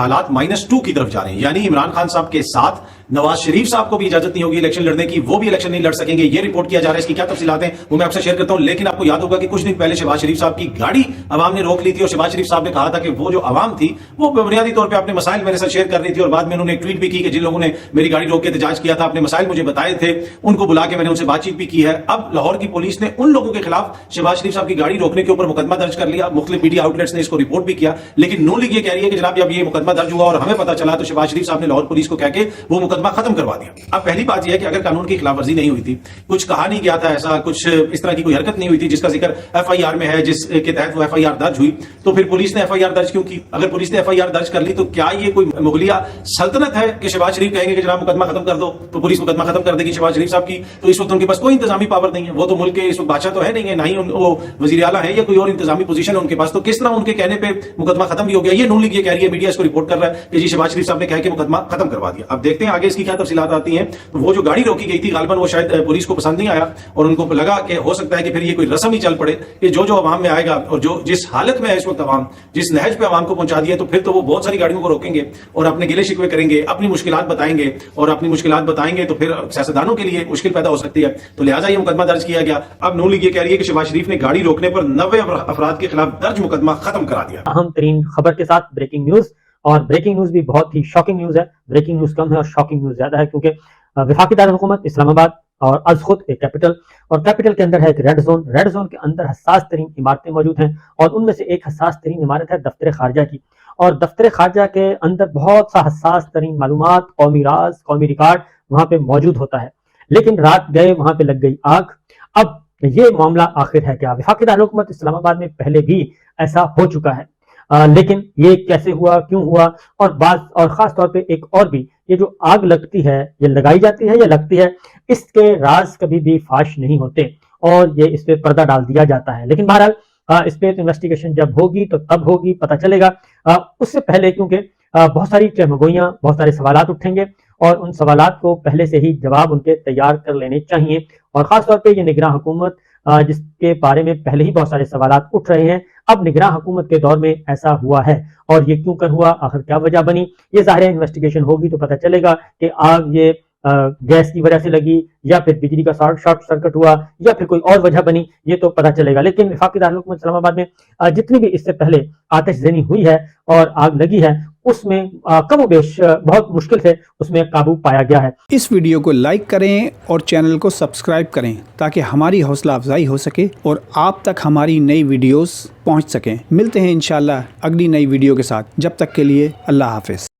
हालात -2 की तरफ जा रहे हैं। यानी इमरान खान साहब के साथ नवाज शरीफ साहब को भी इजाजत नहीं होगी इलेक्शन लड़ने की, वो भी इलेक्शन नहीं लड़ सकेंगे, ये रिपोर्ट किया जा रहा है। इसकी क्या तफसीलात हैं वो मैं आपसे शेयर करता हूं। लेकिन आपको याद होगा कि कुछ दिन पहले शहबाज शरीफ साहब की गाड़ी अवाम ने रोक ली थी और शहबाज शरीफ साहब ने कहा था कि वो जो अवाम थी वो बुनियादी तौर पर अपने मसाइल मेरे साथ शेयर कर रही थी, और बाद में उन्होंने एक ट्वीट भी की कि जिन लोगों ने मेरी गाड़ी रोक के एहतजाज किया था, अपने मसाइल मुझे बताए थे, उनको बुला के मैंने उनसे बातचीत भी की है। अब लाहौर की पुलिस ने उन लोगों के खिलाफ शहबाज शरीफ साहब की गाड़ी रोकने के ऊपर मुकदमा दर्ज कर लिया। मुख्तलिफ मीडिया आउटलेट्स ने इसको रिपोर्ट भी किया, लेकिन नून लीग ये कह रही है कि जनाब जब ये मुकदमा दर्ज हुआ और हमें पता चला तो शहबाज शरीफ साहब ने लाहौर पुलिस को कह के वो मुकदमा खत्म करवा दिया। अब पहली बात यह है कि अगर कानून की खिलाफवर्जी नहीं हुई थी, कुछ कहा नहीं गया था, ऐसा कुछ इस तरह की कोई हरकत नहीं हुई थी जिसका जिक्र एफआईआर में है, जिसके तहत वो एफआईआर दर्ज हुई, तो फिर पुलिस ने एफआईआर दर्ज क्यों की? अगर पुलिस ने एफआईआर दर्ज कर ली तो क्या ये कोई मुगलिया सल्तनत है कि शहबाज शरीफ कहेंगे कि जनाब मुकदमा खत्म कर दो तो पुलिस मुकदमा खत्म कर देगी शहबाज शरीफ साहब की? तो इस वक्त उनके पास कोई इंतजामी पावर नहीं है, वो तो मुल्क के इस वक्त बादशाह तो है नहीं है, ना ही वो वजीर आला है या कोई और इंतजामी पोजीशन है उनके पास, तो किस तरह उनके कहने पे मुकदमा खत्म भी हो गया? ये नून लीग ये कह रही है, मीडिया इसको रिपोर्ट कर रहा है कि जी शहबाज शरीफ साहब ने कहा कि मुकदमा खत्म करवा दिया। अब देखते हैं आगे इसकी क्या तफसीलात आती हैं। तो वो जो गाड़ी रोकी गई थी गालिबन वो शायद पुलिस को पसंद नहीं आया और उनको लगा कि हो सकता है कि फिर ये कोई रस्म ही चल पड़े कि जो जो अवाम में आएगा और जो जिस हालत में है इस वक्त अवाम, जिस नहज पे अवाम को पहुंचा दिया, तो फिर तो वो बहुत सारी गाड़ियों को रोकेंगे और अपने गिले शिकवे करेंगे, अपनी मुश्किलात बताएंगे, और अपनी मुश्किलात बताएंगे तो फिर सियासतदानों के लिए मुश्किल पैदा हो सकती है। तो लिहाजा ये मुकदमा दर्ज किया गया। अब नून लीग ये कह रही है कि शहबाज शरीफ ने गाड़ी रोकने पर 90 अफराद के खिलाफ दर्ज मुकदमा खत्म करा दिया। अहम तरीन खबर के साथ ब्रेकिंग न्यूज, और ब्रेकिंग न्यूज भी बहुत ही शॉकिंग न्यूज है। ब्रेकिंग न्यूज कम है और शॉकिंग न्यूज ज्यादा है, क्योंकि वफाकी दारुल-हुकूमत इस्लामाबाद और अज खुद एक कैपिटल, और कैपिटल के अंदर है एक रेड जोन। रेड जोन के अंदर हसास तरीन इमारतें मौजूद हैं और उनमें से एक हसास तरीन इमारत है दफ्तर खारजा की, और दफ्तर खारजा के अंदर बहुत सा हसास तरीन मालूमात, कौमी राज, कौमी रिकॉर्ड वहां पे मौजूद होता है। लेकिन रात गए वहां पे लग गई आग। अब ये मामला आखिर है क्या? वफाकी दारुल-हुकूमत इस्लामाबाद में पहले भी ऐसा हो चुका है, लेकिन ये कैसे हुआ, क्यों हुआ, और खास तौर पे एक और भी, ये जो आग लगती है, ये लगाई जाती है या लगती है, इसके राज कभी भी फाश नहीं होते और ये इस पे पर्दा डाल दिया जाता है। लेकिन बहरहाल इस पे इन्वेस्टिगेशन जब होगी तो तब होगी, पता चलेगा। उससे पहले क्योंकि बहुत सारी चहमगोइयां, बहुत सारे सवालात उठेंगे और उन सवालात को पहले से ही जवाब उनके तैयार कर लेने चाहिए। और खासतौर पे ये निगरान हुकूमत जिसके बारे में पहले ही बहुत सारे सवालात उठ रहे हैं, अब निगरान हुकूमत के दौर में ऐसा हुआ है और ये क्यों कर हुआ, आखिर क्या वजह बनी, ये ज़ाहिर है इन्वेस्टिगेशन होगी तो पता चलेगा कि आग ये गैस की वजह से लगी या फिर बिजली का शॉर्ट सर्किट हुआ या फिर कोई और वजह बनी, ये तो पता चलेगा। लेकिन वफाकी दारुल-हुकूमत इस्लामाबाद में जितनी भी इससे पहले आतिशज़नी हुई है और आग लगी है, उसमें कम बेश बहुत मुश्किल से उसमें काबू पाया गया है। इस वीडियो को लाइक करें और चैनल को सब्सक्राइब करें ताकि हमारी हौसला अफजाई हो सके और आप तक हमारी नई वीडियोस पहुंच सकें। मिलते हैं इंशाल्लाह अगली नई वीडियो के साथ। जब तक के लिए अल्लाह हाफिज़।